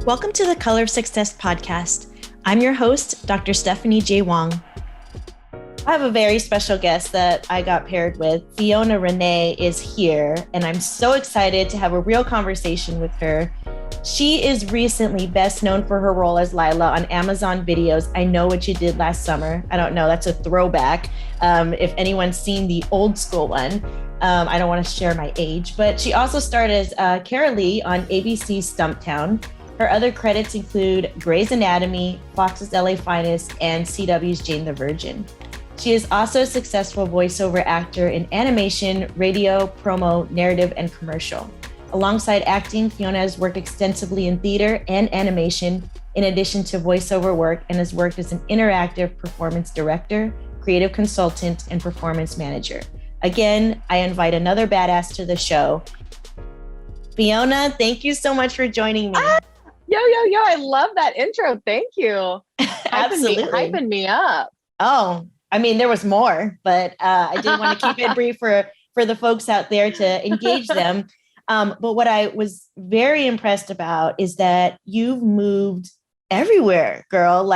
Welcome to the Color of Success podcast. I'm your host, Dr. Stephanie J. Wong. I have a very special guest that I got paired with. Fiona Rene is here, and I'm so excited to have a real conversation with her. She is recently best known for her role as Lila on Amazon Video's I Know What You Did Last Summer. I don't know, that's a throwback. If anyone's seen the old school one, I don't want to share my age, but she also starred as Cara Lee on ABC's Stumptown. Her other credits include Grey's Anatomy, Fox's LA Finest, and CW's Jane the Virgin. She is also a successful voiceover actor in animation, radio, promo, narrative, and commercial. Alongside acting, Fiona has worked extensively in theater and animation, in addition to voiceover work, and has worked as an interactive performance director, creative consultant, and performance manager. Again, I invite another badass to the show. Fiona, thank you so much for joining me. Yo, I love that intro. Thank you. Absolutely. Hyping me up. Oh, I mean, there was more, but I did want to keep it brief for the folks out there to engage them. But what I was very impressed about is that you've moved everywhere, girl.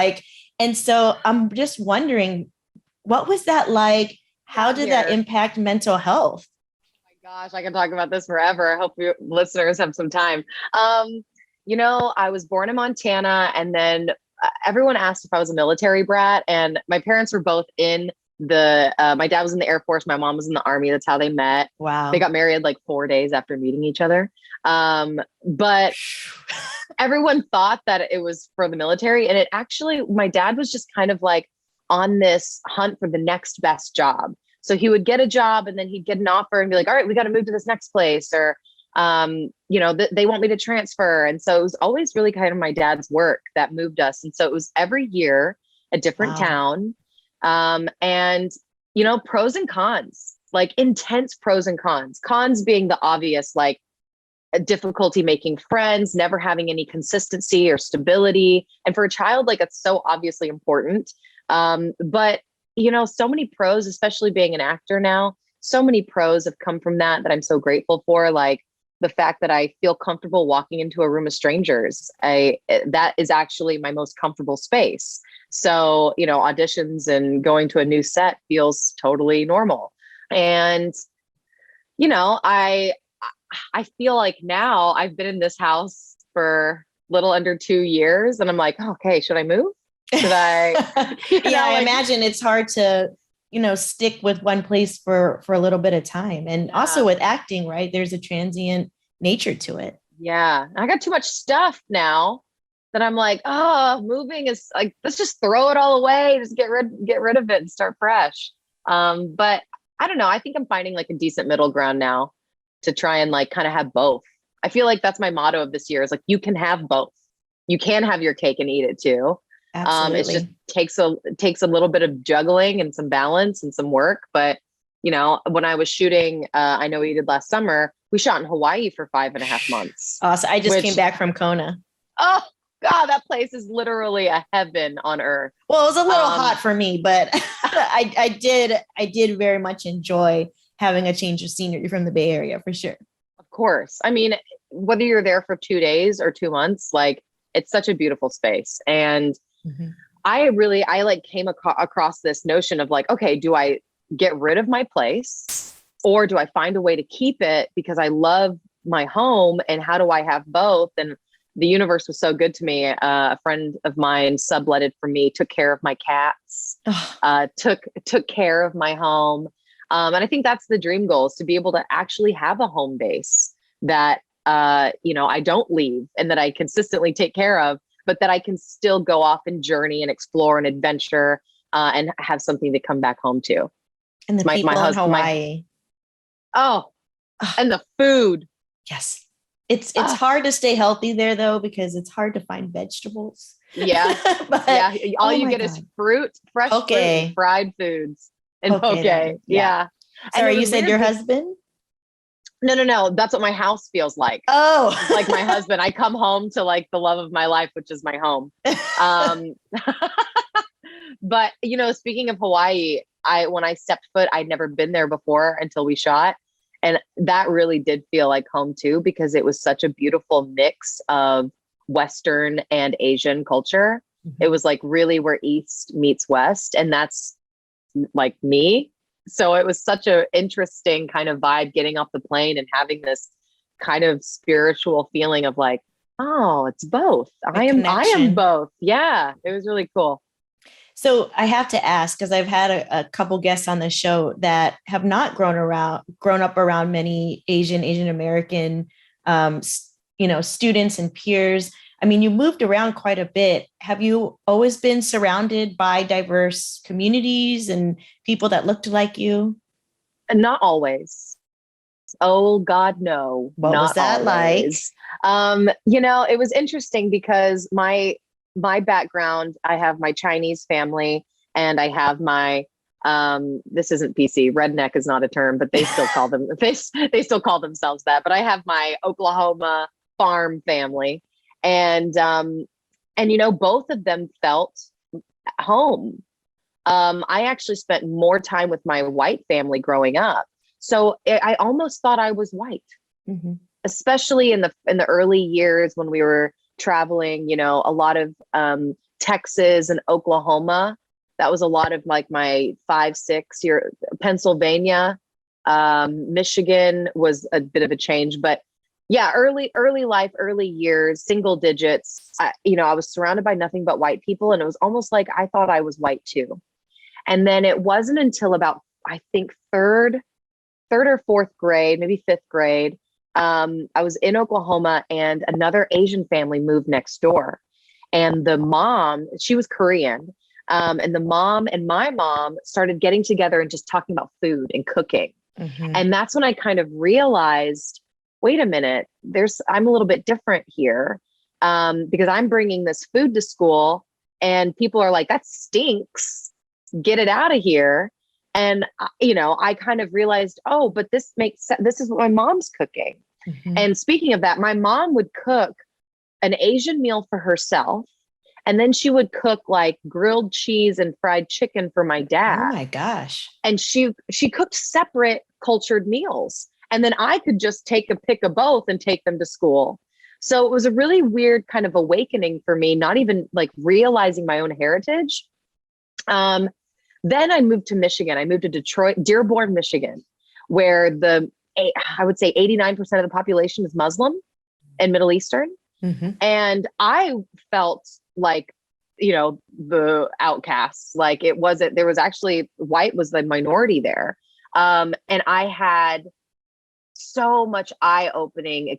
And so I'm just wondering, what was that like? How did that impact mental health? Oh my gosh, I can talk about this forever. I hope your listeners have some time. I was born in Montana, and then everyone asked if I was a military brat, and my parents were both in my dad was in the Air Force. My mom was in the Army. That's how they met. Wow. They got married like 4 days after meeting each other. But everyone thought that it was for the military. And my dad was just kind of like on this hunt for the next best job. So he would get a job and then he'd get an offer and be like, all right, we got to move to this next place. Or, they want me to transfer. And so it was always really kind of my dad's work that moved us. And so it was every year a different town. And pros and cons, like intense pros and cons. Cons being the obvious, like difficulty making friends, never having any consistency or stability. And for a child, like it's so obviously important. But so many pros, especially being an actor now, so many pros have come from that I'm so grateful for. Like the fact that I feel comfortable walking into a room of strangers, that is actually my most comfortable space. So, auditions and going to a new set feels totally normal. And, I feel like now I've been in this house for little under 2 years and I'm like, okay, should I move? Should I? I imagine it's hard to, stick with one place for a little bit of time. And also with acting, right? There's a transient nature to it. Yeah. I got too much stuff now that I'm like, moving is like, let's just throw it all away. Just get rid of it and start fresh. But I don't know. I think I'm finding like a decent middle ground now to try and like kind of have both. I feel like that's my motto of this year is like, you can have both. You can have your cake and eat it too. Absolutely. It just takes a little bit of juggling and some balance and some work. But, when I was shooting, I Know What You Did Last Summer, we shot in Hawaii for 5.5 months. Awesome. I just came back from Kona. Oh God, that place is literally a heaven on earth. Well, it was a little hot for me, but I did very much enjoy having a change of scenery from the Bay Area for sure. Of course. I mean, whether you're there for 2 days or 2 months, like it's such a beautiful space. And I came across this notion of like, okay, do I get rid of my place or do I find a way to keep it because I love my home, and how do I have both? And the universe was so good to me. A friend of mine subletted for me, took care of my cats, took care of my home. And I think that's the dream goal, is to be able to actually have a home base that, I don't leave and that I consistently take care of, but that I can still go off and journey and explore and adventure and have something to come back home to. And the people in Hawaii. And the food. Yes. It's hard to stay healthy there though, because it's hard to find vegetables. Yeah. All you get is fruit, fresh fruit, and fried foods and poke. Yeah. Sorry, you said your husband? No. That's what my house feels like. Oh, it's like my husband. I come home to like the love of my life, which is my home. But, speaking of Hawaii, when I stepped foot, I'd never been there before until we shot. And that really did feel like home too, because it was such a beautiful mix of Western and Asian culture. It was like really where East meets West, and that's like me. So it was such an interesting kind of vibe getting off the plane and having this kind of spiritual feeling of like, oh, it's both. I am both. Yeah, it was really cool. So I have to ask, because I've had a couple guests on the show that have not grown up around many Asian American, students and peers. I mean, you moved around quite a bit. Have you always been surrounded by diverse communities and people that looked like you? Not always. Oh God, no. What was that always. Like? It was interesting because my background, I have my Chinese family and I have my this isn't PC, redneck is not a term, but they still call them they still call themselves that. But I have my Oklahoma farm family. And both of them felt home. I actually spent more time with my white family growing up. So I almost thought I was white, especially in the early years when we were traveling, a lot of Texas and Oklahoma. That was a lot of like my 5-6 year. Pennsylvania, Michigan was a bit of a change, but yeah, early life, early years, single digits. I was surrounded by nothing but white people, and it was almost like I thought I was white too. And then it wasn't until about, I think, third or fourth grade, maybe fifth grade, I was in Oklahoma, and another Asian family moved next door. And the mom, she was Korean, and the mom and my mom started getting together and just talking about food and cooking. And that's when I kind of realized, wait a minute, I'm a little bit different here, because I'm bringing this food to school and people are like, that stinks, get it out of here. And, I kind of realized, oh, but this makes sense. This is what my mom's cooking. And speaking of that, my mom would cook an Asian meal for herself. And then she would cook like grilled cheese and fried chicken for my dad. Oh my gosh. And she cooked separate cultured meals. And then I could just take a pick of both and take them to school. So it was a really weird kind of awakening for me, not even like realizing my own heritage. Then I moved to Michigan. I moved to Detroit, Dearborn, Michigan, where I would say 89% of the population is Muslim and Middle Eastern. And I felt like, the outcasts, like there was actually white was the minority there. And I had so many eye-opening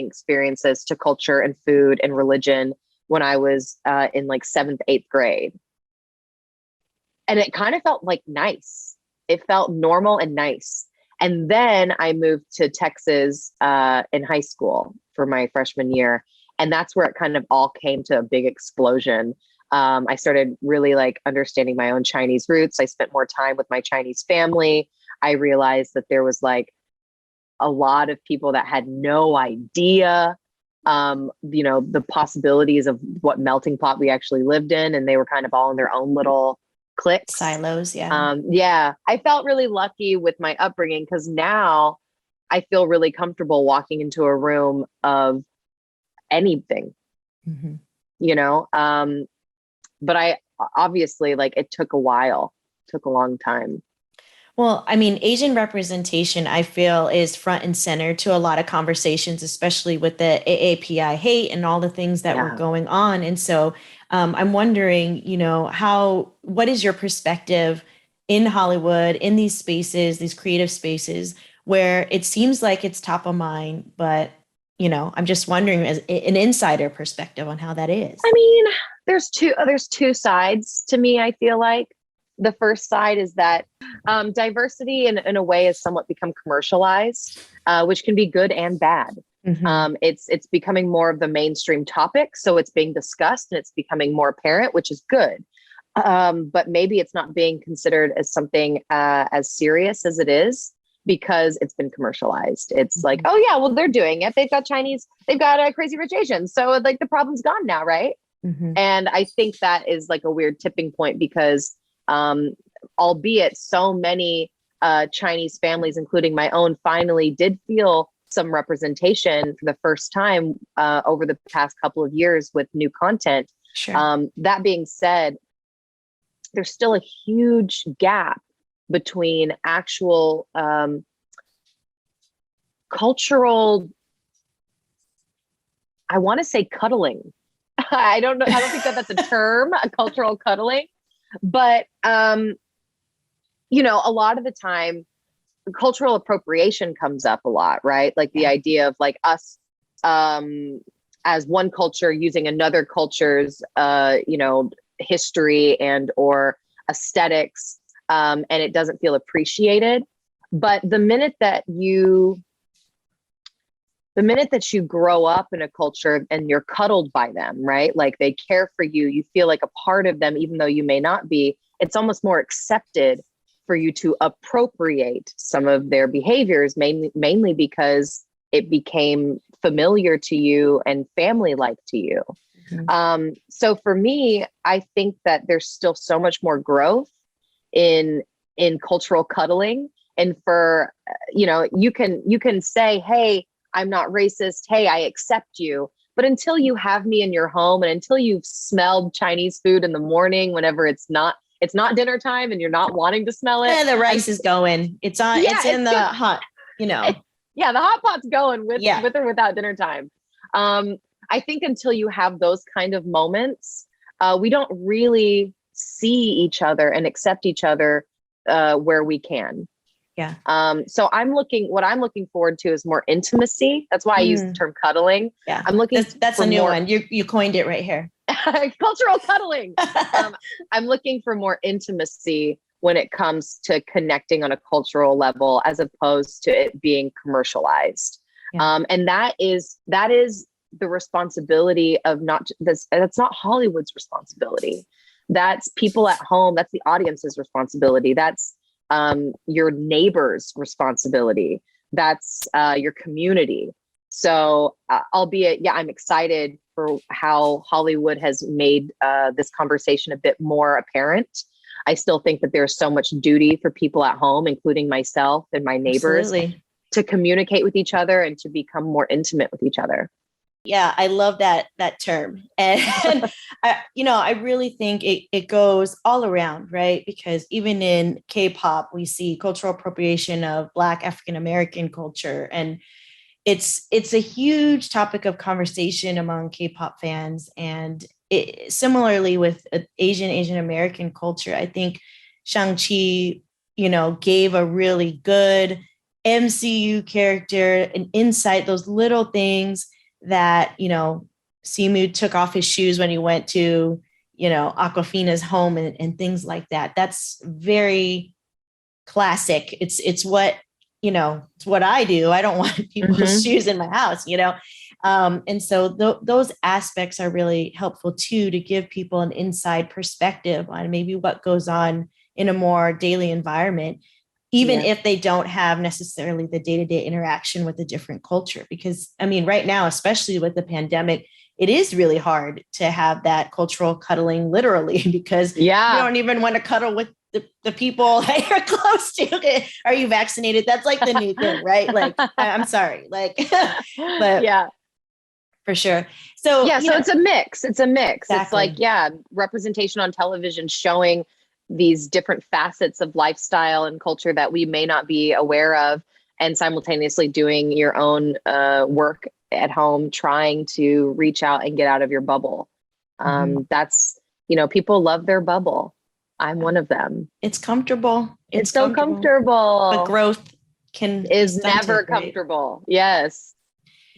experiences to culture and food and religion when I was in like 7th, 8th grade. And it kind of felt like nice. It felt normal and nice. And then I moved to Texas in high school for my freshman year. And that's where it kind of all came to a big explosion. I started really like understanding my own Chinese roots. I spent more time with my Chinese family. I realized that there was like a lot of people that had no idea, the possibilities of what melting pot we actually lived in. And they were kind of all in their own little cliques. Silos, yeah. Yeah. I felt really lucky with my upbringing because now I feel really comfortable walking into a room of anything, but I obviously like it took a long time. Well, I mean, Asian representation, I feel, is front and center to a lot of conversations, especially with the AAPI hate and all the things that were going on. And so I'm wondering, what is your perspective in Hollywood, in these spaces, these creative spaces, where it seems like it's top of mind, but, I'm just wondering as an insider perspective on how that is. I mean, there's two sides to me, I feel like. The first side is that diversity in a way has somewhat become commercialized, which can be good and bad. It's becoming more of the mainstream topic. So it's being discussed and it's becoming more apparent, which is good. But maybe it's not being considered as something as serious as it is because it's been commercialized. It's like, oh yeah, well, they're doing it. They've got Crazy Rich Asians. So like the problem's gone now, right? And I think that is like a weird tipping point because albeit so many Chinese families, including my own, finally did feel some representation for the first time over the past couple of years with new content. Sure. That being said, there's still a huge gap between actual cultural, I want to say cuddling. I don't know. I don't think that's a term, a cultural cuddling, but, you know, a lot of the time cultural appropriation comes up a lot, right? Like the idea of like us, as one culture using another culture's, you know, history and or aesthetics, and it doesn't feel appreciated. But the minute that you grow up in a culture and you're cuddled by them, right? Like they care for you, you feel like a part of them, even though you may not be, it's almost more accepted for you to appropriate some of their behaviors, mainly because it became familiar to you and family-like to you. Mm-hmm. So for me, I think that there's still so much more growth in cultural cuddling. And for, you know, you can say, hey, I'm not racist. Hey, I accept you. But until you have me in your home and until you've smelled Chinese food in the morning, whenever it's not dinner time and you're not wanting to smell it. Yeah, the rice is going. It's on. Yeah, it's in the hot, you know. The hot pot's going with or without dinner time. I think until you have those kind of moments, we don't really see each other and accept each other where we can. Yeah. So what I'm looking forward to is more intimacy. That's why I use the term cuddling. Yeah. I'm looking. That's a new one. You coined it right here. Cultural cuddling. I'm looking for more intimacy when it comes to connecting on a cultural level, as opposed to it being commercialized. Yeah. And that is the responsibility of that's not Hollywood's responsibility. That's people at home. That's the audience's responsibility. That's your neighbor's responsibility. That's your community. So albeit, I'm excited for how Hollywood has made this conversation a bit more apparent. I still think that there's so much duty for people at home, including myself and my neighbors, to communicate with each other and to become more intimate with each other. Yeah, I love that term. And I really think it goes all around, right? Because even in K-pop, we see cultural appropriation of Black African-American culture. And it's a huge topic of conversation among K-pop fans. And similarly with Asian American culture, I think Shang-Chi, gave a really good MCU character, an insight, those little things that, Simu took off his shoes when he went to, Awkwafina's home and things like that. That's very classic. It's what, it's what I do. I don't want people's shoes in my house, and so those aspects are really helpful too, to give people an inside perspective on maybe what goes on in a more daily environment, even if they don't have necessarily the day-to-day interaction with a different culture. Because right now, especially with the pandemic, it is really hard to have that cultural cuddling, literally, because you don't even want to cuddle with the people that you're close to. Are you vaccinated? That's like the new thing, right? Like, I'm sorry, but yeah, for sure. So it's a mix. It's a mix. Exactly. It's like, representation on television showing these different facets of lifestyle and culture that we may not be aware of, and simultaneously doing your own work at home, trying to reach out and get out of your bubble. That's, people love their bubble. I'm one of them. It's comfortable. It's so comfortable. But growth is never comfortable. Right? Yes.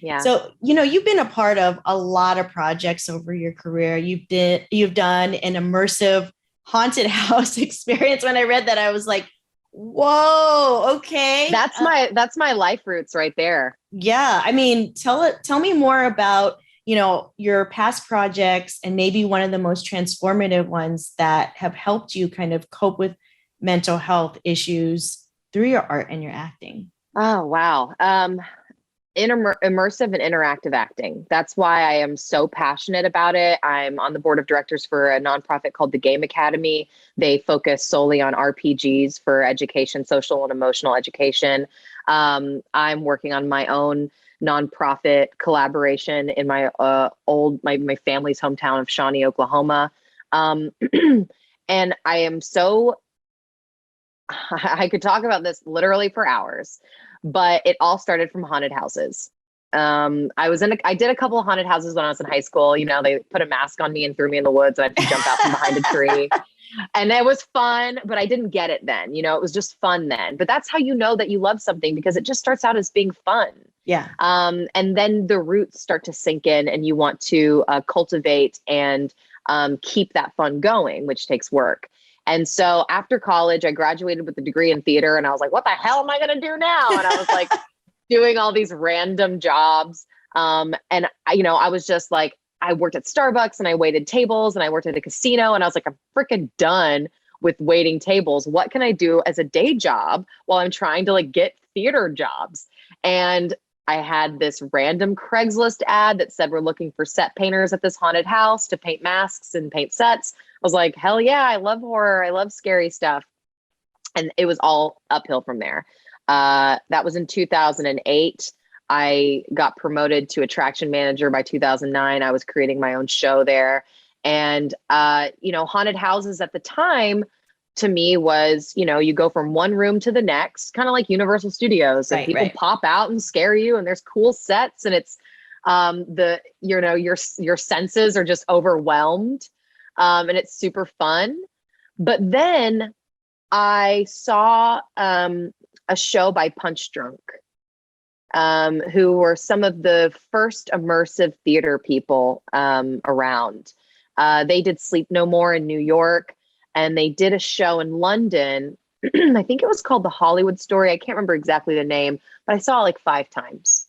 Yeah. So, you've been a part of a lot of projects over your career. You've done an immersive haunted house experience. When I read that, I was like, whoa, okay. That's my life roots right there. Yeah. Tell me more about, your past projects and maybe one of the most transformative ones that have helped you kind of cope with mental health issues through your art and your acting. Oh, wow. immersive and interactive acting. That's why I am so passionate about it. I'm on the board of directors for a nonprofit called the Game Academy. They focus solely on RPGs for education, social and emotional education. I'm working on my own nonprofit collaboration in my my family's hometown of Shawnee, Oklahoma. And I am so, I could talk about this literally for hours, but it all started from haunted houses. I did a couple of haunted houses when I was in high school. You know, they put a mask on me and threw me in the woods and I had to jump out from behind a tree. And it was fun, but I didn't get it then. You know, it was just fun then. But that's how you know that you love something, because it just starts out as being fun. Yeah. And then the roots start to sink in and you want to cultivate and keep that fun going, which takes work. And so after college, I graduated with a degree in theater and I was like, what the hell am I going to do now? And I was like doing all these random jobs. And I was just like, I worked at Starbucks and I waited tables and I worked at a casino and I was like, I'm freaking done with waiting tables. What can I do as a day job while I'm trying to like get theater jobs? And I had this random Craigslist ad that said, we're looking for set painters at this haunted house to paint masks and paint sets. I was like, hell yeah, I love horror. I love scary stuff. And it was all uphill from there. That was in 2008. I got promoted to attraction manager by 2009. I was creating my own show there. And, haunted houses at the time to me was, you go from one room to the next, kind of like Universal Studios. And people pop out and scare you and there's cool sets and it's your senses are just overwhelmed. And it's super fun. But then I saw a show by Punch Drunk, who were some of the first immersive theater people around. They did Sleep No More in New York, and they did a show in London. I think it was called The Hollywood Story. I can't remember exactly the name, but I saw it like 5 times.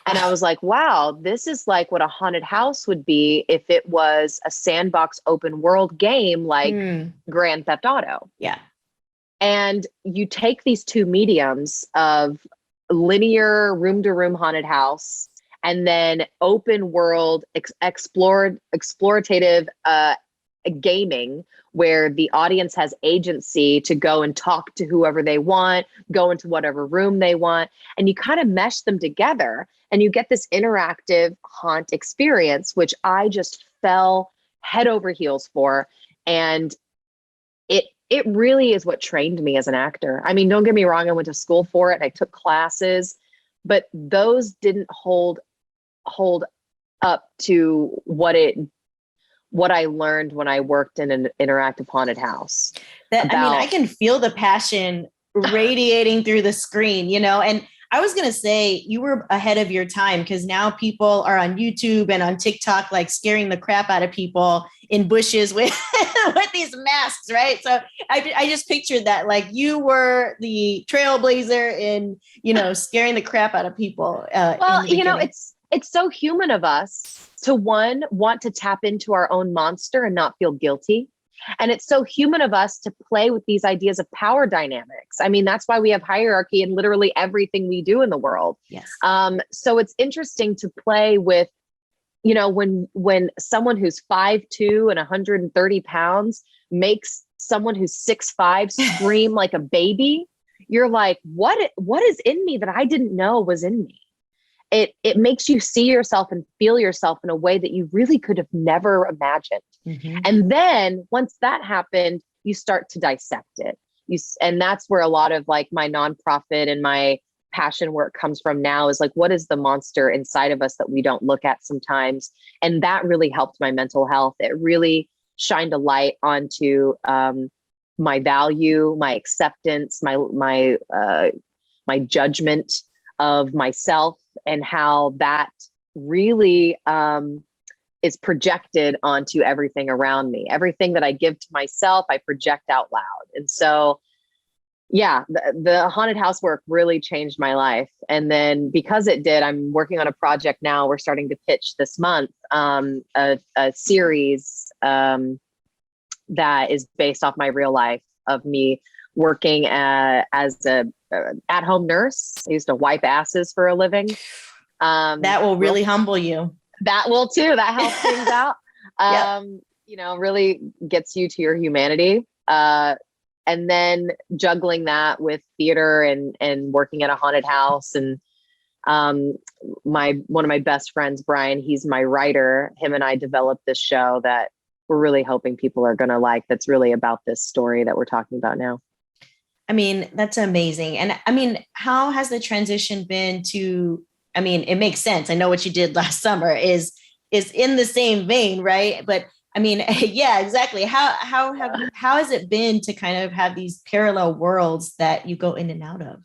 And I was like, wow, this is like what a haunted house would be if it was a sandbox open world game like Grand Theft Auto. Yeah. And you take these two mediums of linear room-to-room haunted house and then open world explorative gaming where the audience has agency to go and talk to whoever they want, go into whatever room they want, and you kind of mesh them together and you get this interactive haunt experience, which I just fell head over heels for. And it really is what trained me as an actor. I mean, don't get me wrong, I went to school for it, I took classes, but those didn't hold up to what I learned when I worked in an interactive haunted house. I can feel the passion radiating through the screen, and I was going to say you were ahead of your time because now people are on YouTube and on TikTok, like scaring the crap out of people in bushes with, with these masks. Right. So I just pictured that like you were the trailblazer in, scaring the crap out of people. It's so human of us to want to tap into our own monster and not feel guilty. And it's so human of us to play with these ideas of power dynamics. I mean, that's why we have hierarchy in literally everything we do in the world. Yes. So it's interesting to play with, when someone who's 5'2" and 130 pounds makes someone who's 6'5" scream like a baby, you're like, what is in me that I didn't know was in me? It makes you see yourself and feel yourself in a way that you really could have never imagined. Mm-hmm. And then once that happened, you start to dissect it. And that's where a lot of like my nonprofit and my passion work comes from now is like, what is the monster inside of us that we don't look at sometimes? And that really helped my mental health. It really shined a light onto my value, my acceptance, my judgment of myself, and how that really is projected onto everything around me. Everything that I give to myself, I project out loud. And so, yeah, the haunted house work really changed my life. And then because it did, I'm working on a project now. We're starting to pitch this month, a series that is based off my real life of me working as a at-home nurse. I used to wipe asses for a living. That will really humble you. That will too. That helps things out. Really gets you to your humanity. And then juggling that with theater and working at a haunted house. And one of my best friends, Brian, he's my writer. Him and I developed this show that we're really hoping people are going to like. That's really about this story that we're talking about now. I mean, that's amazing. And I mean, how has the transition been to, I mean, it makes sense. I know what you did last summer is in the same vein, right? But I mean, yeah, exactly. How has it been to kind of have these parallel worlds that you go in and out of?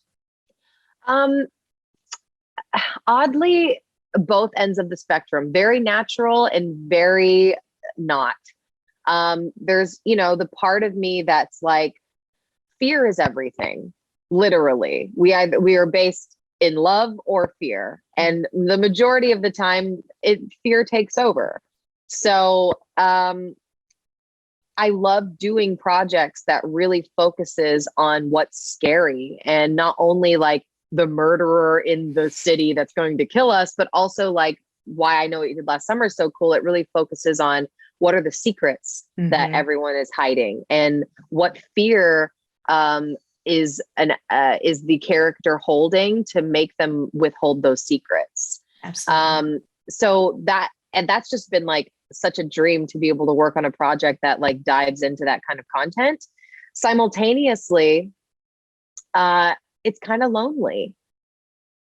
Oddly, both ends of the spectrum, very natural and very not. There's, the part of me that's like, fear is everything. Literally, we are based in love or fear, and the majority of the time, fear takes over. So I love doing projects that really focuses on what's scary, and not only like the murderer in the city that's going to kill us, but also like why I Know What You Did Last Summer is so cool. It really focuses on what are the secrets that everyone is hiding, and what fear is the character holding to make them withhold those secrets. Absolutely. That's just been like such a dream to be able to work on a project that like dives into that kind of content. Simultaneously, it's kind of lonely.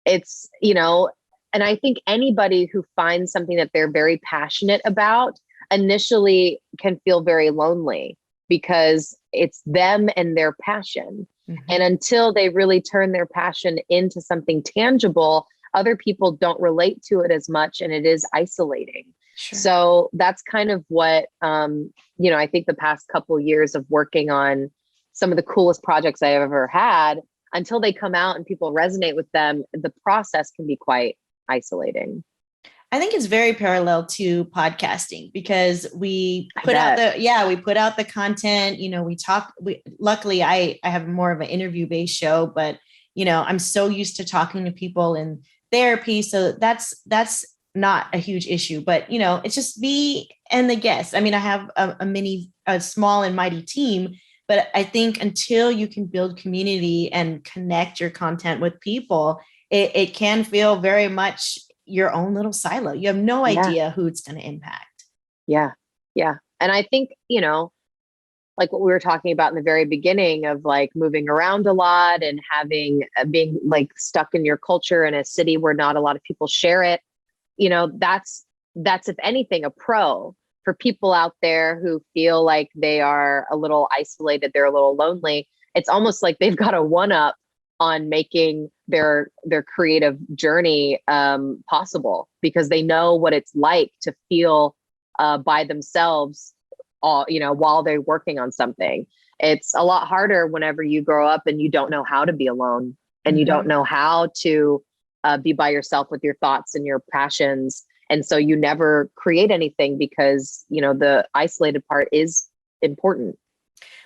It's, and I think anybody who finds something that they're very passionate about initially can feel very lonely because it's them and their passion. And until they really turn their passion into something tangible, other people don't relate to it as much, and it is isolating. Sure. So that's kind of what, I think the past couple of years of working on some of the coolest projects I've ever had, until they come out and people resonate with them, the process can be quite isolating. I think it's very parallel to podcasting because we put out the content, luckily I have more of an interview based show, but I'm so used to talking to people in therapy. So that's not a huge issue, but it's just me and the guests. I mean, I have a small and mighty team, but I think until you can build community and connect your content with people, it can feel very much your own little silo. You have no idea who it's going to impact. Yeah. Yeah. And I think, like what we were talking about in the very beginning of like moving around a lot and being like stuck in your culture in a city where not a lot of people share it, that's if anything, a pro for people out there who feel like they are a little isolated, they're a little lonely. It's almost like they've got a one-up on making their creative journey possible, because they know what it's like to feel by themselves while they're working on something. It's a lot harder whenever you grow up and you don't know how to be alone, and you don't know how to be by yourself with your thoughts and your passions. And so you never create anything because, the isolated part is important.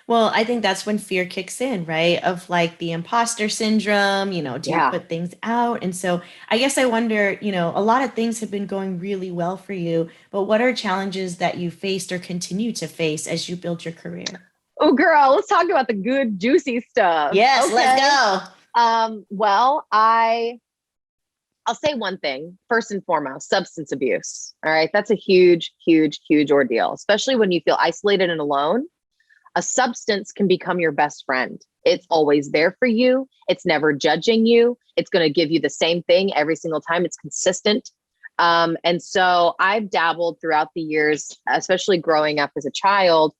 Well, I think that's when fear kicks in, right? Of like the imposter syndrome, do you put things out? And so I guess I wonder, a lot of things have been going really well for you, but what are challenges that you faced or continue to face as you build your career? Oh, girl, let's talk about the good, juicy stuff. Yes, okay. Let's go. Well, I'll say one thing, first and foremost, substance abuse. All right. That's a huge, huge, huge ordeal, especially when you feel isolated and alone. A substance can become your best friend. It's always there for you. It's never judging you. It's going to give you the same thing every single time. It's consistent. And so I've dabbled throughout the years, especially growing up as a child,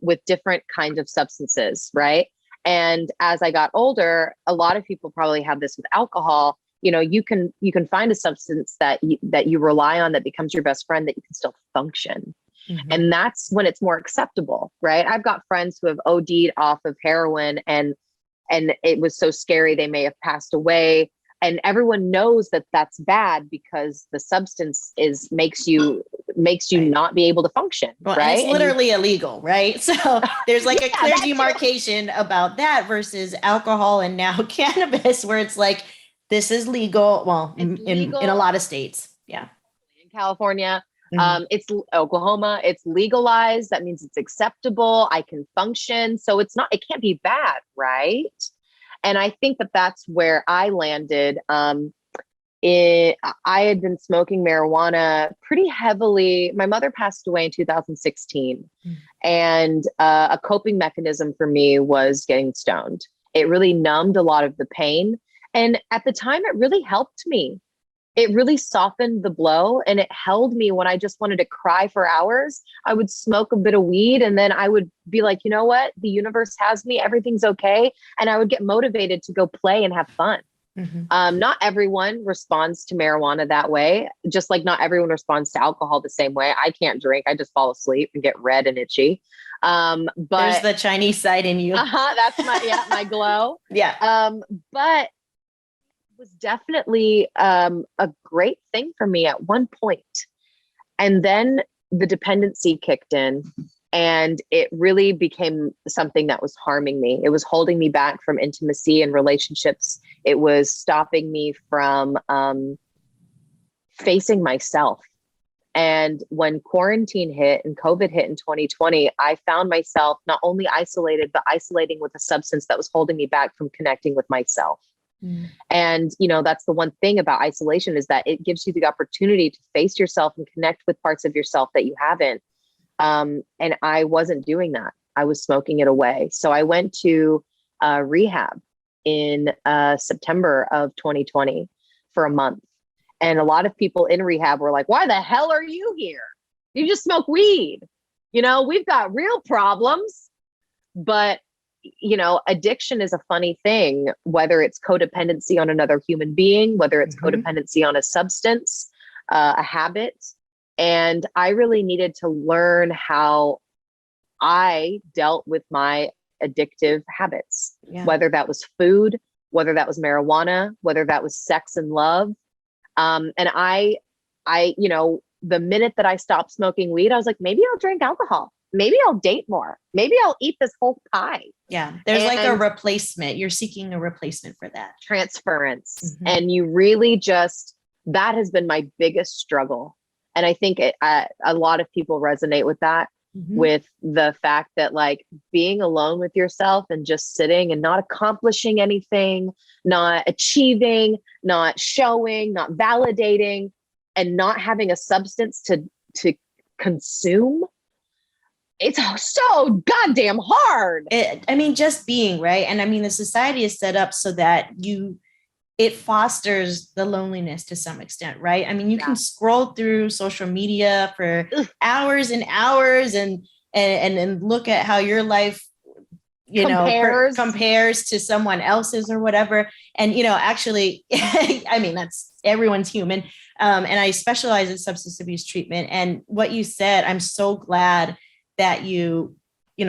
with different kinds of substances, right? And as I got older, a lot of people probably have this with alcohol. You can find a substance that you rely on that becomes your best friend, that you can still function. And that's when it's more acceptable, right? I've got friends who have OD'd off of heroin and it was so scary they may have passed away. And everyone knows that that's bad because the substance makes you not be able to function, well, right? It's literally illegal, right? So there's like a clear demarcation about that versus alcohol and now cannabis, where it's like, This is legal. Well, It's in a lot of states. Yeah. In California, it's Oklahoma. It's legalized. That means it's acceptable. I can function. So it can't be bad. Right. And I think that that's where I landed. I had been smoking marijuana pretty heavily. My mother passed away in 2016. And a coping mechanism for me was getting stoned. It really numbed a lot of the pain. And at the time, it really helped me. It really softened the blow, and it held me when I just wanted to cry for hours. I would smoke a bit of weed, and then I would be like, you know what? The universe has me. Everything's okay. And I would get motivated to go play and have fun. Not everyone responds to marijuana that way, just like not everyone responds to alcohol the same way. I can't drink. I just fall asleep and get red and itchy. But there's the Chinese side in you. That's my glow. Yeah. But it was definitely a great thing for me at one point. And then the dependency kicked in. And it really became something that was harming me. It was holding me back from intimacy and relationships. It was stopping me from facing myself. And when quarantine hit and COVID hit in 2020, I found myself not only isolated, but isolating with a substance that was holding me back from connecting with myself. And, that's the one thing about isolation, is that it gives you the opportunity to face yourself and connect with parts of yourself that you haven't. And I wasn't doing that. I was smoking it away. So I went to rehab in September of 2020 for a month. And a lot of people in rehab were like, why the hell are you here? You just smoke weed. We've got real problems. But, addiction is a funny thing, whether it's codependency on another human being, whether it's codependency on a substance, a habit. And I really needed to learn how I dealt with my addictive habits, whether that was food, whether that was marijuana, whether that was sex and love. And I, the minute that I stopped smoking weed, I was like, maybe I'll drink alcohol. Maybe I'll date more. Maybe I'll eat this whole pie. Yeah. There's like a replacement. You're seeking a replacement for that. Transference. And you really that has been my biggest struggle. And I think a lot of people resonate with that, with the fact that like being alone with yourself and just sitting and not accomplishing anything, not achieving, not showing, not validating, and not having a substance to consume. It's so goddamn hard. Just being, right. And the society is set up so that it fosters the loneliness to some extent, right? You can scroll through social media for hours and hours and look at how your life, compares to someone else's or whatever. And, actually, that's everyone's human. And I specialize in substance abuse treatment. And what you said, I'm so glad that you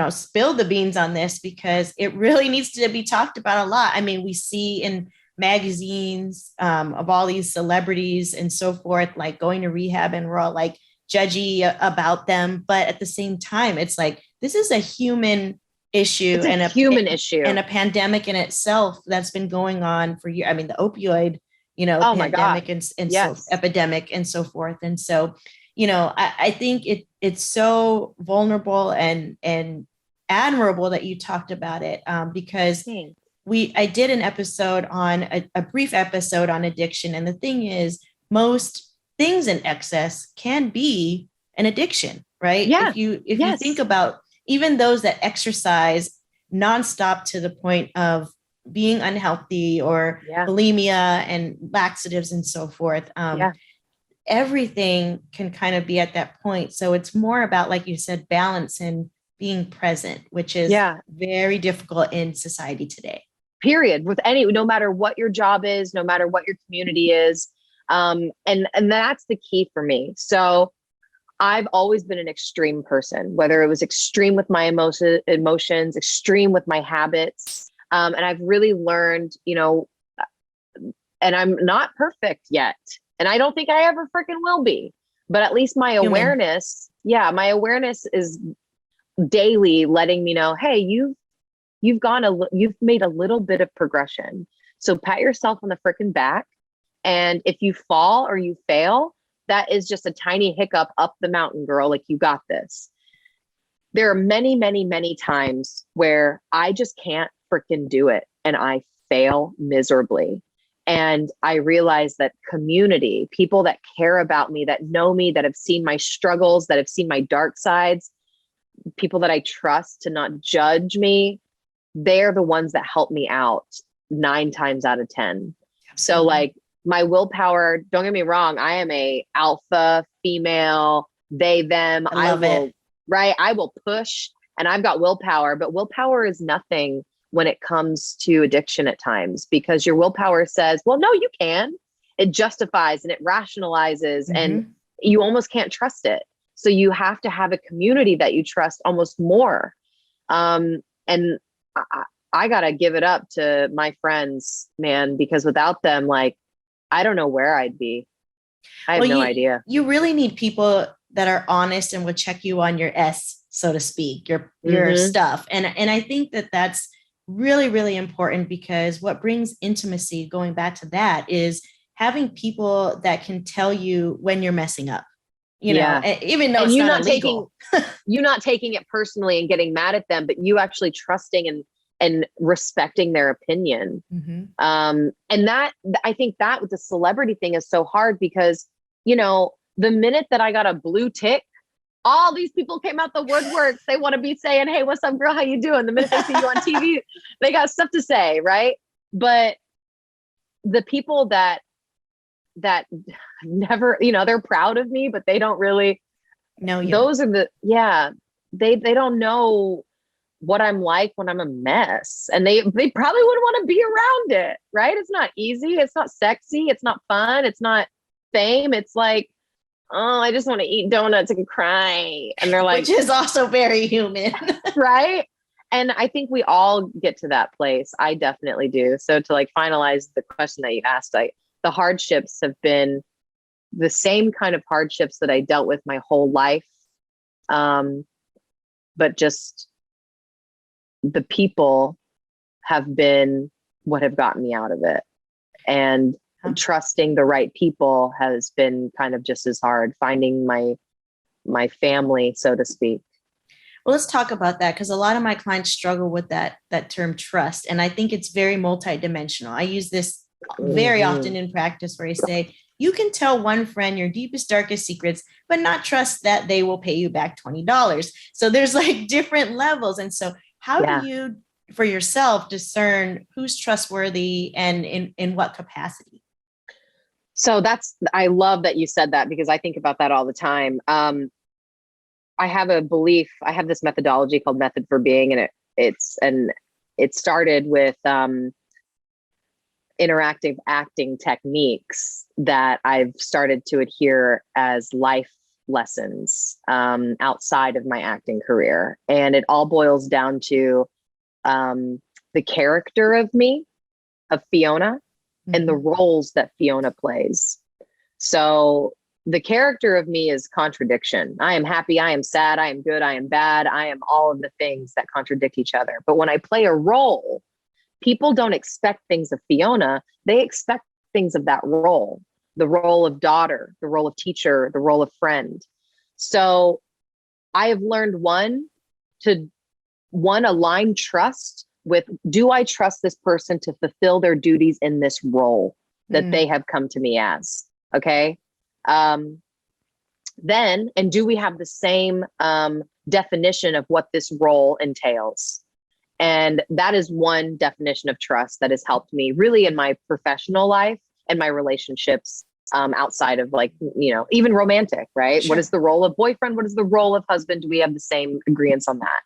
spilled the beans on this, because it really needs to be talked about a lot. We see in magazines of all these celebrities and so forth, like going to rehab, and we're all like judgy about them. But at the same time, it's like, this is a human issue, and a human issue and a pandemic in itself that's been going on for years. The opioid, pandemic and so epidemic and so forth. And so, I think it's so vulnerable and admirable that you talked about it, because I did an episode on a brief episode on addiction. And the thing is, most things in excess can be an addiction, right? Yeah. If you think about even those that exercise nonstop to the point of being unhealthy, or bulimia and laxatives and so forth, everything can kind of be at that point. So it's more about, like you said, balance and being present, which is very difficult in society today. Period. No matter what your job is, no matter what your community is. And that's the key for me. So I've always been an extreme person, whether it was extreme with my emotions, extreme with my habits. And I've really learned, and I'm not perfect yet. And I don't think I ever freaking will be, but at least my awareness is daily letting me know, hey, you've made a little bit of progression. So pat yourself on the freaking back. And if you fall or you fail, that is just a tiny hiccup up the mountain, girl. Like, you got this. There are many, many, many times where I just can't freaking do it. And I fail miserably. And I realize that community, people that care about me, that know me, that have seen my struggles, that have seen my dark sides, people that I trust to not judge me, they're the ones that help me out 9 times out of 10. So like my willpower, don't get me wrong, I am a alpha female, they, them. I love it. Right? I will push, and I've got willpower, but willpower is nothing when it comes to addiction at times, because your willpower says, well, no, you can. It justifies and it rationalizes, and you almost can't trust it. So you have to have a community that you trust almost more. And I got to give it up to my friends, man, because without them, like, I don't know where I'd be. I have no idea. You really need people that are honest and will check you on your S, so to speak, your stuff. And I think that that's really, really important, because what brings intimacy, going back to that, is having people that can tell you when you're messing up, you know, even though it's not illegal. You're not taking it personally and getting mad at them, but you actually trusting and respecting their opinion. And that, I think that with the celebrity thing is so hard, because, you know, the minute that I got a blue tick, all these people came out the woodworks. They want to be saying, hey, what's up, girl? How you doing? The minute they see you on TV, they got stuff to say, right? But the people that never, you know, they're proud of me, but they don't really know you. Those are they don't know what I'm like when I'm a mess. And they probably wouldn't want to be around it, right? It's not easy. It's not sexy. It's not fun. It's not fame. It's like, oh, I just want to eat donuts and cry. And they're like, which is also very human. Right. And I think we all get to that place. I definitely do. So to like finalize the question that you asked, the hardships have been the same kind of hardships that I dealt with my whole life. But just the people have been what have gotten me out of it. And trusting the right people has been kind of just as hard, finding my family, so to speak. Well, let's talk about that, because a lot of my clients struggle with that term trust. And I think it's very multidimensional. I use this very often in practice, where I say, you can tell one friend your deepest, darkest secrets, but not trust that they will pay you back $20. So there's like different levels. And so how do you, for yourself, discern who's trustworthy and in what capacity? So I love that you said that, because I think about that all the time. I have a belief, I have this methodology called Method for Being, and it started with interactive acting techniques that I've started to adhere as life lessons outside of my acting career. And it all boils down to the character of Fiona, and the roles that Fiona plays. So the character of me is contradiction. I am happy, I am sad, I am good, I am bad, I am all of the things that contradict each other. But when I play a role, people don't expect things of Fiona. They expect things of that role, the role of daughter, the role of teacher, the role of friend. So I have learned to align trust with, do I trust this person to fulfill their duties in this role that they have come to me as? Okay. Then, and do we have the same definition of what this role entails? And that is one definition of trust that has helped me really in my professional life and my relationships outside of, like, you know, even romantic, right? Sure. What is the role of boyfriend? What is the role of husband? Do we have the same agreements on that?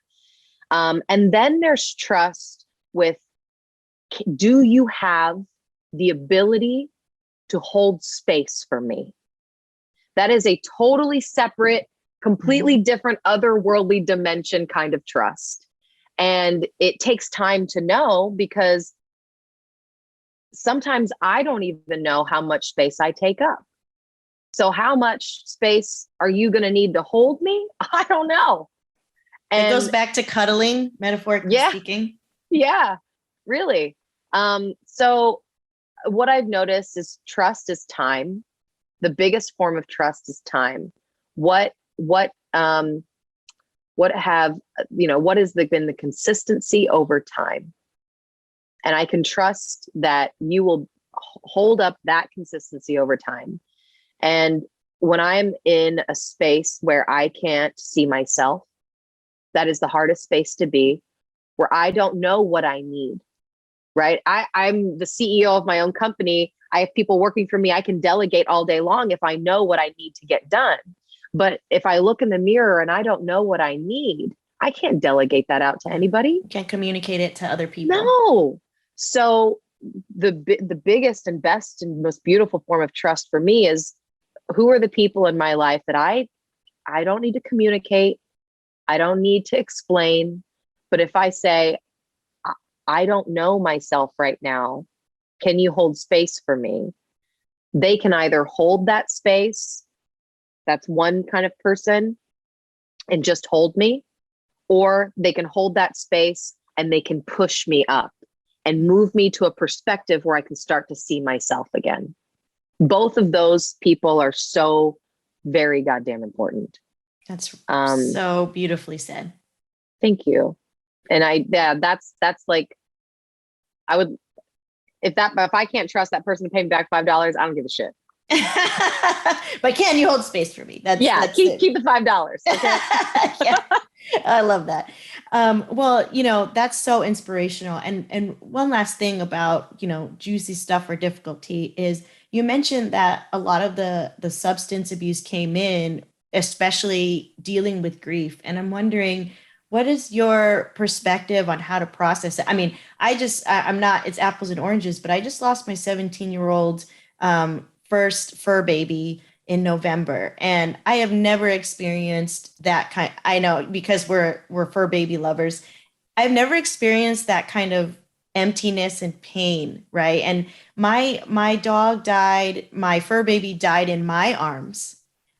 And then there's trust with, do you have the ability to hold space for me? That is a totally separate, completely different, otherworldly dimension kind of trust. And it takes time to know, because sometimes I don't even know how much space I take up. So how much space are you going to need to hold me? I don't know. And it goes back to cuddling, metaphorically speaking. Yeah, really. So what I've noticed is trust is time. The biggest form of trust is time. What have, what has been the consistency over time? And I can trust that you will hold up that consistency over time. And when I'm in a space where I can't see myself, that is the hardest space to be, where I don't know what I need, right? I'm the CEO of my own company. I have people working for me. I can delegate all day long if I know what I need to get done. But if I look in the mirror and I don't know what I need, I can't delegate that out to anybody. You can't communicate it to other people. No. So the biggest and best and most beautiful form of trust for me is, who are the people in my life that I don't need to communicate, I don't need to explain. But if I say, I don't know myself right now, can you hold space for me? They can either hold that space, that's one kind of person, and just hold me, or they can hold that space and they can push me up and move me to a perspective where I can start to see myself again. Both of those people are so very goddamn important. That's so beautifully said. Thank you. And that's like, I would, if I can't trust that person to pay me back $5, I don't give a shit. But can you hold space for me? That's keep the $5. Okay. Yeah, I love that. Well, that's so inspirational. And one last thing about, juicy stuff or difficulty is, you mentioned that a lot of the substance abuse came in, especially dealing with grief. And I'm wondering, what is your perspective on how to process it? I mean, I'm not, it's apples and oranges, but I just lost my 17-year-old first fur baby in November. And I have never experienced that kind. I know, because we're fur baby lovers. I've never experienced that kind of emptiness and pain, right? And my dog died, my fur baby died in my arms.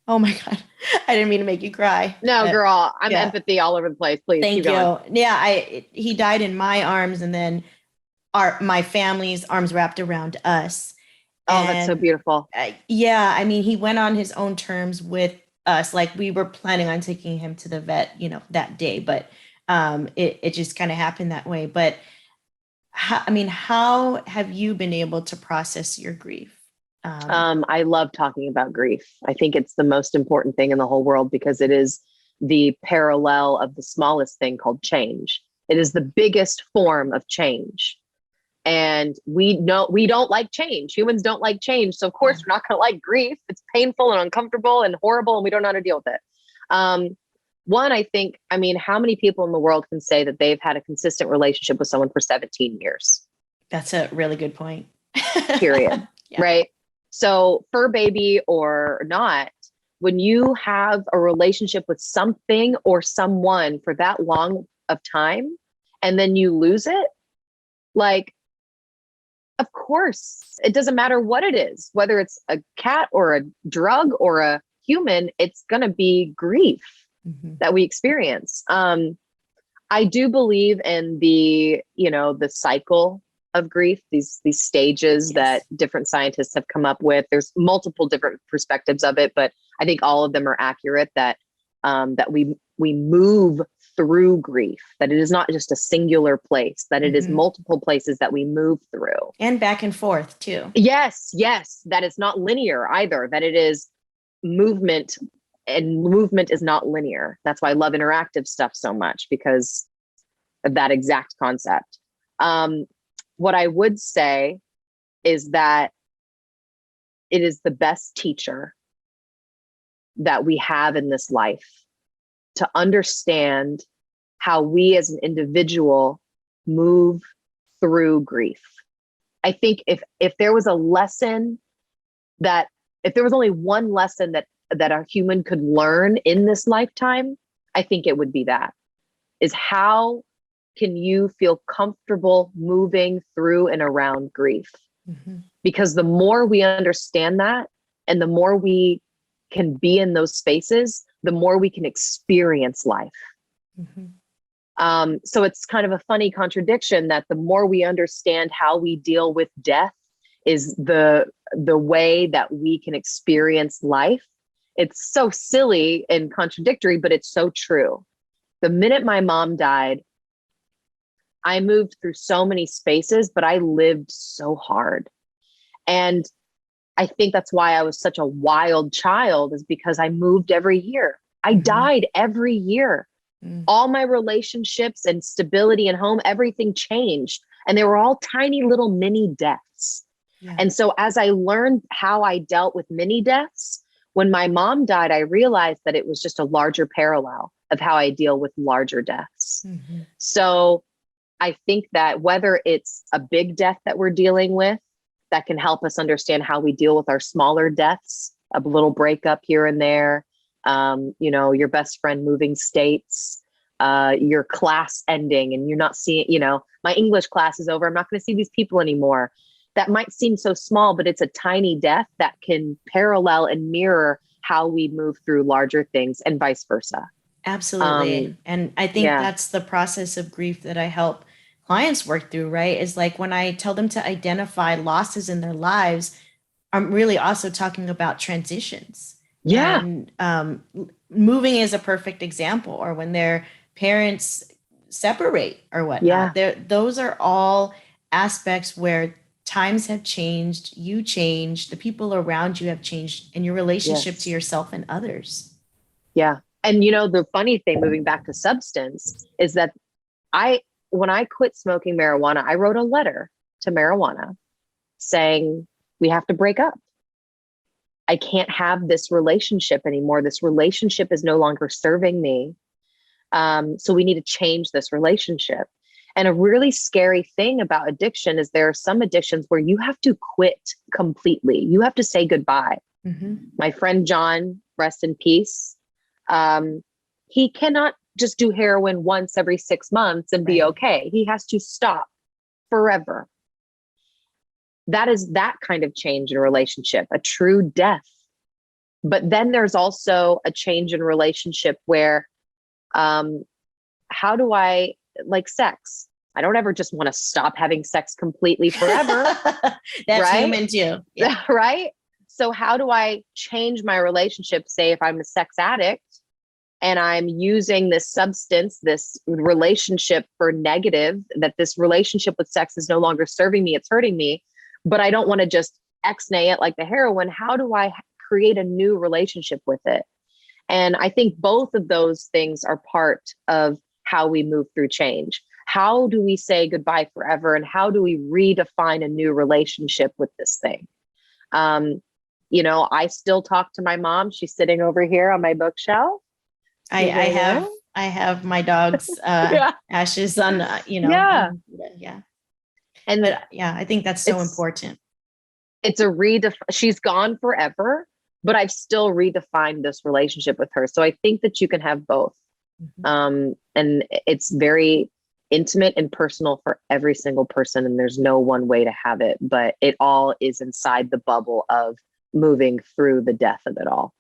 Oh my God. I didn't mean to make you cry. No, girl, I'm empathy all over the place. Please. Thank you. Yeah, he died in my arms, and then my family's arms wrapped around us. Oh, that's so beautiful. I mean, he went on his own terms with us. Like, we were planning on taking him to the vet, that day, but it just kind of happened that way. But how have you been able to process your grief? I love talking about grief. I think it's the most important thing in the whole world, because it is the parallel of the smallest thing called change. It is the biggest form of change. And we know we don't like change. Humans don't like change. So of course we're not going to like grief. It's painful and uncomfortable and horrible, and we don't know how to deal with it. One, I think, how many people in the world can say that they've had a consistent relationship with someone for 17 years? That's a really good point. Period. Yeah. Right. So fur baby or not, when you have a relationship with something or someone for that long of time, and then you lose it, like, of course, it doesn't matter what it is, whether it's a cat or a drug or a human, it's going to be grief that we experience. I do believe in the cycle of grief, these stages that different scientists have come up with. There's multiple different perspectives of it, but I think all of them are accurate, that we move through grief, that it is not just a singular place, that it is multiple places that we move through. And back and forth too. Yes. That it's not linear either, that it is movement, and movement is not linear. That's why I love interactive stuff so much, because of that exact concept. What I would say is that it is the best teacher that we have in this life, to understand how we as an individual move through grief. I think if there was a lesson if there was only one lesson that a human could learn in this lifetime, I think it would be that, is how can you feel comfortable moving through and around grief? Because the more we understand that, and the more we can be in those spaces, the more we can experience life. So it's kind of a funny contradiction that the more we understand how we deal with death is the way that we can experience life. It's so silly and contradictory, but it's so true. The minute my mom died, I moved through so many spaces, but I lived so hard. And I think that's why I was such a wild child, is because I moved every year. I died every year. All my relationships and stability and home, everything changed. And they were all tiny little mini deaths. Yeah. And so as I learned how I dealt with mini deaths, when my mom died, I realized that it was just a larger parallel of how I deal with larger deaths. So I think that whether it's a big death that we're dealing with, that can help us understand how we deal with our smaller deaths, a little breakup here and there, you know, your best friend moving states, your class ending and you're not seeing, you know, my English class is over. I'm not going to see these people anymore. That might seem so small, but it's a tiny death that can parallel and mirror how we move through larger things and vice versa. Absolutely. And I think that's the process of grief that I help clients work through, right? Is like when I tell them to identify losses in their lives, I'm really also talking about transitions. Yeah. And moving is a perfect example, or when their parents separate or whatnot. Those are all aspects where times have changed, you changed, the people around you have changed, and your relationship to yourself and others. Yeah. And you know, the funny thing, moving back to substance, is that when I quit smoking marijuana, I wrote a letter to marijuana saying, we have to break up. I can't have this relationship anymore. This relationship is no longer serving me. So we need to change this relationship. And a really scary thing about addiction is there are some addictions where you have to quit completely. You have to say goodbye. My friend John, rest in peace. He cannot just do heroin once every 6 months and be okay. He has to stop forever. That is that kind of change in a relationship, a true death. But then there's also a change in relationship where, how do I, like sex? I don't ever just want to stop having sex completely forever. That's human too. Yeah. Right. So how do I change my relationship? Say if I'm a sex addict and I'm using this substance, this relationship for negative, that this relationship with sex is no longer serving me, it's hurting me, but I don't want to just ex-nay it like the heroin. How do I create a new relationship with it? And I think both of those things are part of how we move through change. How do we say goodbye forever? And how do we redefine a new relationship with this thing? You know, I still talk to my mom. She's sitting over here on my bookshelf. I have my dog's ashes on, you know. And I think that's so important. It's she's gone forever, but I've still redefined this relationship with her. So I think that you can have both. And it's very intimate and personal for every single person. And there's no one way to have it, but it all is inside the bubble of moving through the death of it all.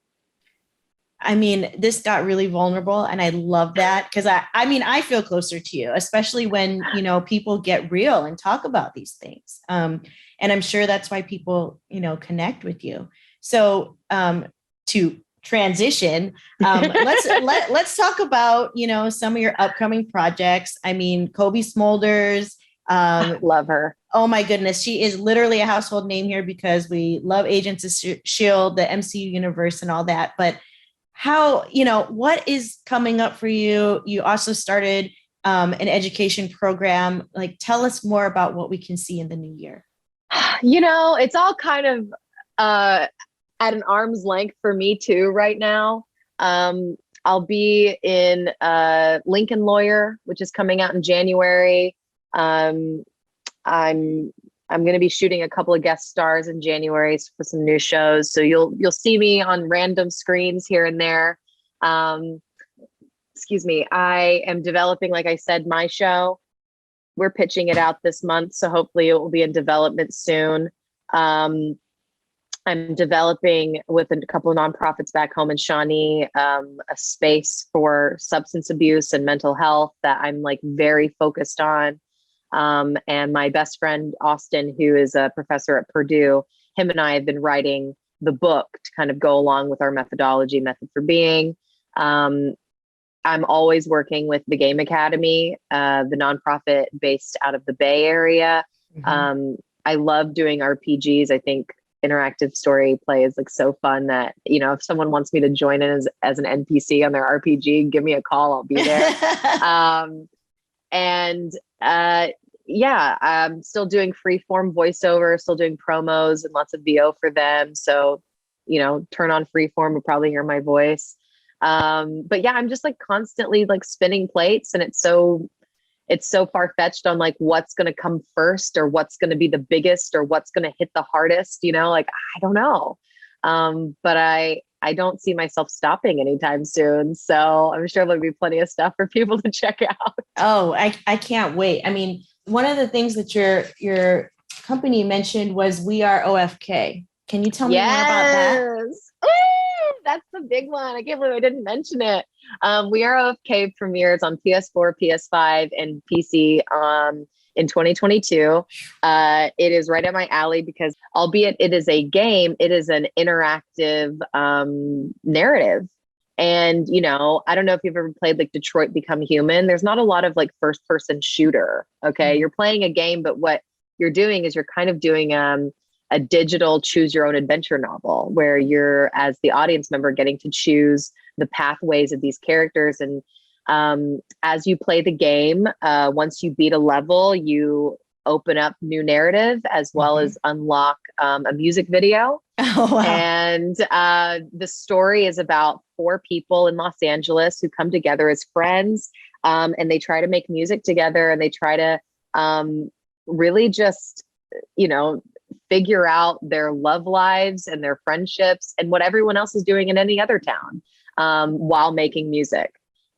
I mean, this got really vulnerable and I love that because I feel closer to you, especially when, you know, people get real and talk about these things. And I'm sure that's why people, you know, connect with you. So to transition, let's talk about, you know, some of your upcoming projects. I mean, Cobie Smulders. Love her. Oh my goodness. She is literally a household name here because we love Agents of S.H.I.E.L.D., the MCU universe and all that. But how, you know, what is coming up for you? You also started an education program. Like, tell us more about what we can see in the new year. You know, it's all kind of at an arm's length for me too right now. I'll be in Lincoln Lawyer, which is coming out in January. I'm going to be shooting a couple of guest stars in January for some new shows. So you'll see me on random screens here and there. Excuse me. I am developing, like I said, my show. We're pitching it out this month. So hopefully it will be in development soon. I'm developing with a couple of nonprofits back home in Shawnee, a space for substance abuse and mental health that I'm like very focused on. And my best friend, Austin, who is a professor at Purdue, him and I have been writing the book to kind of go along with our methodology, Method for Being. I'm always working with the Game Academy, the nonprofit based out of the Bay Area. Mm-hmm. I love doing RPGs. I think interactive story play is like so fun that, you know, if someone wants me to join in as an NPC on their RPG, give me a call. I'll be there. I'm still doing freeform voiceover, still doing promos and lots of VO for them. So, you know, turn on freeform, you'll probably hear my voice. But yeah, I'm just like constantly like spinning plates, and it's so far-fetched on like what's going to come first or what's going to be the biggest or what's going to hit the hardest, you know, like, I don't know. But I don't see myself stopping anytime soon. So I'm sure there'll be plenty of stuff for people to check out. Oh, I can't wait. I mean, one of the things that your company mentioned was We Are OFK. Can you tell me more about that? Ooh, that's the big one. I can't believe I didn't mention it. We Are OFK premieres on PS4, PS5, and PC in 2022. It is right up my alley because, albeit it is a game, it is an interactive narrative. And, you know, I don't know if you've ever played like Detroit Become Human. There's not a lot of like first person shooter. Okay. Mm-hmm. You're playing a game, but what you're doing is you're kind of doing a digital choose your own adventure novel where you're, as the audience member, getting to choose the pathways of these characters. And as you play the game, once you beat a level, you open up new narrative as well mm-hmm. as unlock a music video. Oh, wow. And the story is about 4 people in Los Angeles who come together as friends, and they try to make music together, and they try to really just, you know, figure out their love lives and their friendships and what everyone else is doing in any other town while making music.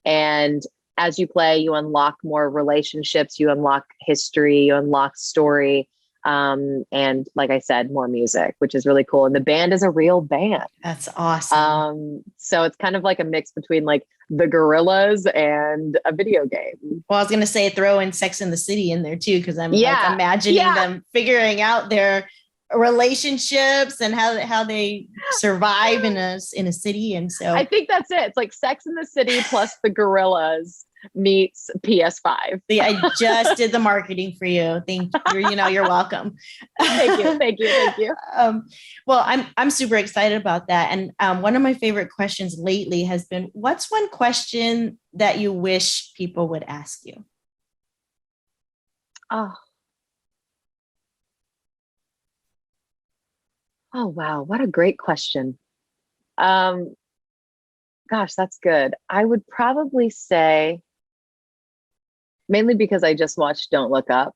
And as you play, you unlock more relationships, you unlock history, you unlock story. And like I said, more music, which is really cool. And the band is a real band. That's awesome. So it's kind of like a mix between like the Gorillas and a video game. Well, I was going to say throw in Sex and the City in there too, because I'm like imagining them figuring out their relationships and how they survive in a city. And so I think that's it. It's like Sex and the City plus the Gorillas meets PS5. See, I just did the marketing for you. Thank you. You're welcome. Thank you. Well, I'm super excited about that. And one of my favorite questions lately has been, what's one question that you wish people would ask you? Oh, wow. What a great question. Gosh, that's good. I would probably say, mainly because I just watched Don't Look Up.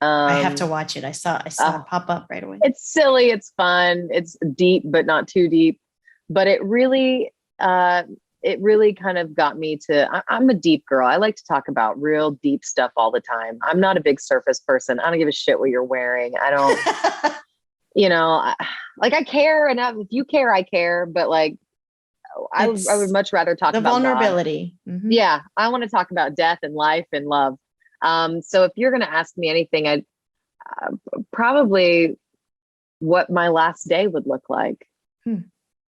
I have to watch it. I saw it pop up right away. It's silly. It's fun. It's deep, but not too deep. But it really kind of got me to, I'm a deep girl. I like to talk about real deep stuff all the time. I'm not a big surface person. I don't give a shit what you're wearing. I don't, I care enough. If you care, I care. But like, I would much rather talk about the vulnerability. Mm-hmm. Yeah. I want to talk about death and life and love. So if you're going to ask me anything, I'd probably what my last day would look like.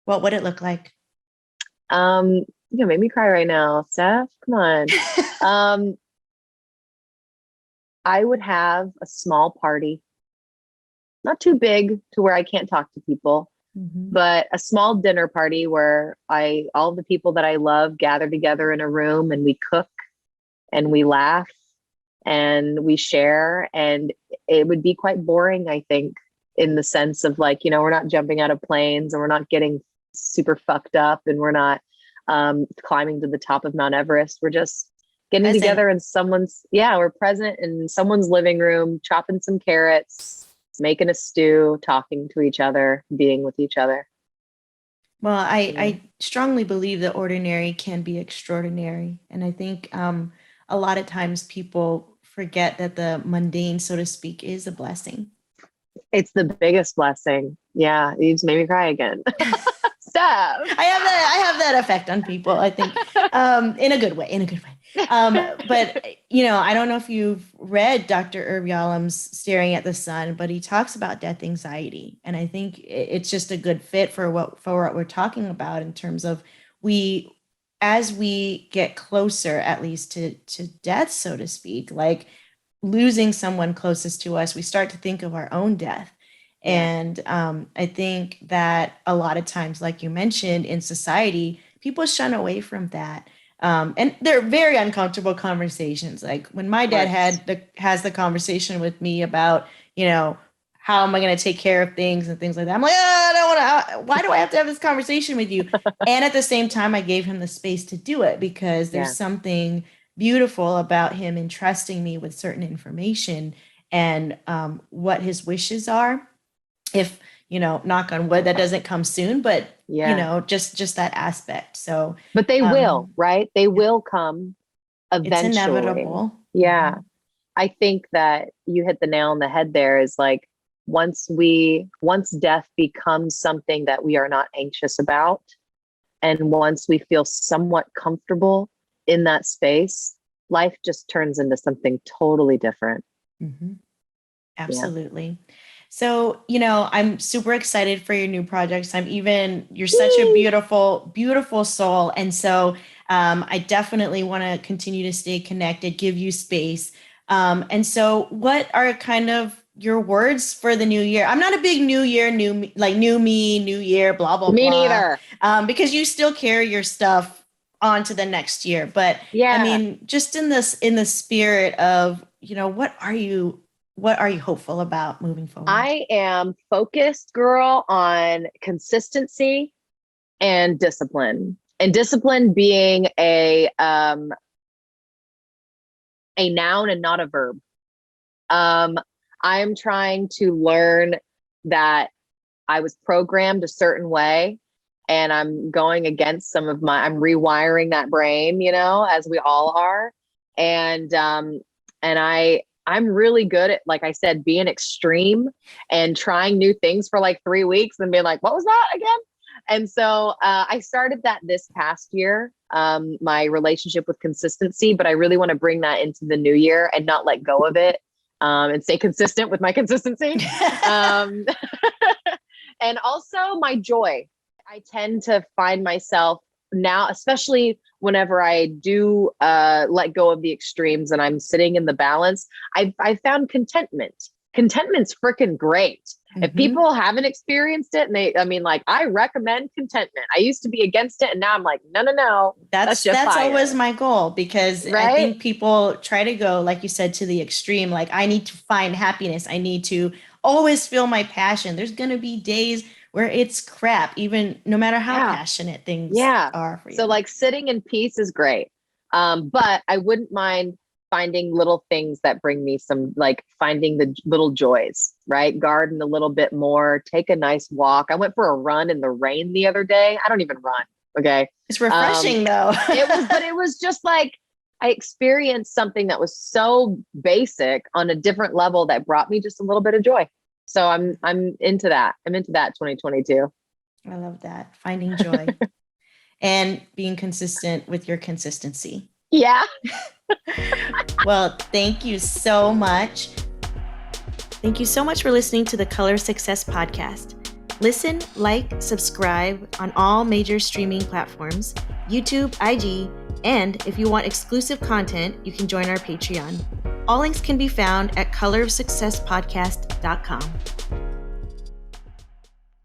What would it look like? Make me cry right now, Steph. Come on. I would have a small party, not too big to where I can't talk to people. Mm-hmm. But a small dinner party where all the people that I love gather together in a room, and we cook and we laugh and we share. And it would be quite boring, I think, in the sense of like, we're not jumping out of planes and we're not getting super fucked up and we're not climbing to the top of Mount Everest. We're just getting together in we're present in someone's living room, chopping some carrots, making a stew, talking to each other, being with each other. Well, I strongly believe that ordinary can be extraordinary. And I think a lot of times people forget that the mundane, so to speak, is a blessing. It's the biggest blessing. Yeah. You just made me cry again. I have that effect on people, I think, in a good way. But, I don't know if you've read Dr. Irv Yalom's Staring at the Sun, but he talks about death anxiety. And I think it's just a good fit for what we're talking about in terms of as we get closer, at least to death, so to speak, like losing someone closest to us, we start to think of our own death. And I think that a lot of times, like you mentioned, in society, people shun away from that. And they're very uncomfortable conversations. Like when my dad has the conversation with me about, how am I going to take care of things and things like that? I'm like, I don't want to, why do I have to have this conversation with you? And at the same time, I gave him the space to do it because there's something beautiful about him entrusting me with certain information and what his wishes are. If, knock on wood, that doesn't come soon, but, just that aspect. So, but they will, right? They will come eventually. It's inevitable. Yeah. I think that you hit the nail on the head there is like, once death becomes something that we are not anxious about, and once we feel somewhat comfortable in that space, life just turns into something totally different. Mm-hmm. Absolutely. Yeah. So, I'm super excited for your new projects. You're such a beautiful, beautiful soul. And so I definitely want to continue to stay connected, give you space. And so what are kind of your words for the new year? I'm not a big new year, new me, new year, blah, blah, blah. Me neither. Because you still carry your stuff on to the next year. But just in the spirit of, what are you hopeful about moving forward? I am focused, girl, on consistency and discipline. And discipline being a noun and not a verb. I'm trying to learn that I was programmed a certain way, and I'm going against I'm rewiring that brain, as we all are. And I'm really good at, like I said, being extreme and trying new things for like 3 weeks and being like, what was that again? And so I started that this past year, my relationship with consistency, but I really want to bring that into the new year and not let go of it and stay consistent with my consistency. And also my joy. I tend to find myself now, especially whenever I do let go of the extremes and I'm sitting in the balance, I found contentment. Contentment's freaking great. Mm-hmm. If people haven't experienced it, I recommend contentment. I used to be against it, and now I'm like, no. That's always my goal, because I think people try to go, like you said, to the extreme. Like, I need to find happiness. I need to always feel my passion. There's going to be days where it's crap, even no matter how passionate things are for you. So like sitting in peace is great. But I wouldn't mind finding little things that bring me some, like finding the little joys, right? Garden a little bit more, take a nice walk. I went for a run in the rain the other day. I don't even run. Okay. It's refreshing though. It was just like, I experienced something that was so basic on a different level that brought me just a little bit of joy. So I'm into that. I'm into that 2022. I love that. Finding joy and being consistent with your consistency. Yeah. Well, thank you so much. Thank you so much for listening to the Color Success Podcast. Listen, like, subscribe on all major streaming platforms, YouTube, IG, and if you want exclusive content, you can join our Patreon. All links can be found at colorofsuccesspodcast.com.